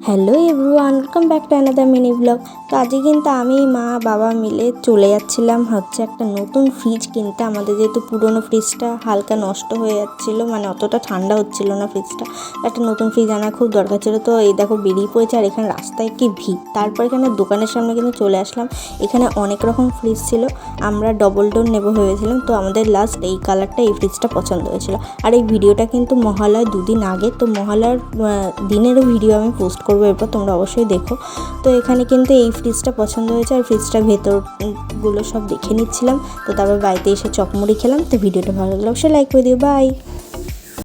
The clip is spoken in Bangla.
Hello everyone, welcome back to another mini blog. তো আজকে কিন্তু আমি মা বাবা মিলে চলে যাচ্ছিলাম একটা নতুন ফ্রিজ কিনতে। আমাদের যেহেতু পুরোনো ফ্রিজটা হালকা নষ্ট হয়ে যাচ্ছিলো, মানে অতটা ঠান্ডা হচ্ছিল না ফ্রিজটা, একটা নতুন ফ্রিজ আনা খুব দরকার ছিল। তো এই দেখো বেরিয়ে পড়েছে, আর এখানে রাস্তায় কি ভিড়। তারপর এখানে দোকানের সামনে কিন্তু চলে আসলাম। এখানে অনেক রকম ফ্রিজ ছিল, আমরা ডবল ডোর নেবো ভেবেছিলাম। তো আমাদের লাস্ট এই কালারটা, এই ফ্রিজটা পছন্দ হয়েছিল। আর এই ভিডিওটা কিন্তু মহালয় দুদিন আগে, তো মহালয়ার দিনেরও ভিডিও আমি পোস্ট করবো, এরপর তোমরা অবশ্যই দেখো। তো এখানে কিন্তু এই ফ্রিজটা পছন্দ হয়েছে, আর ফ্রিজটার ভেতরগুলো সব দেখে নিচ্ছিলাম। তো তারপর বাড়িতে এসে চকমুড়ি খেলাম। তো ভিডিওটা ভালো লাগলে অবশ্যই লাইক করে দিও। বাই।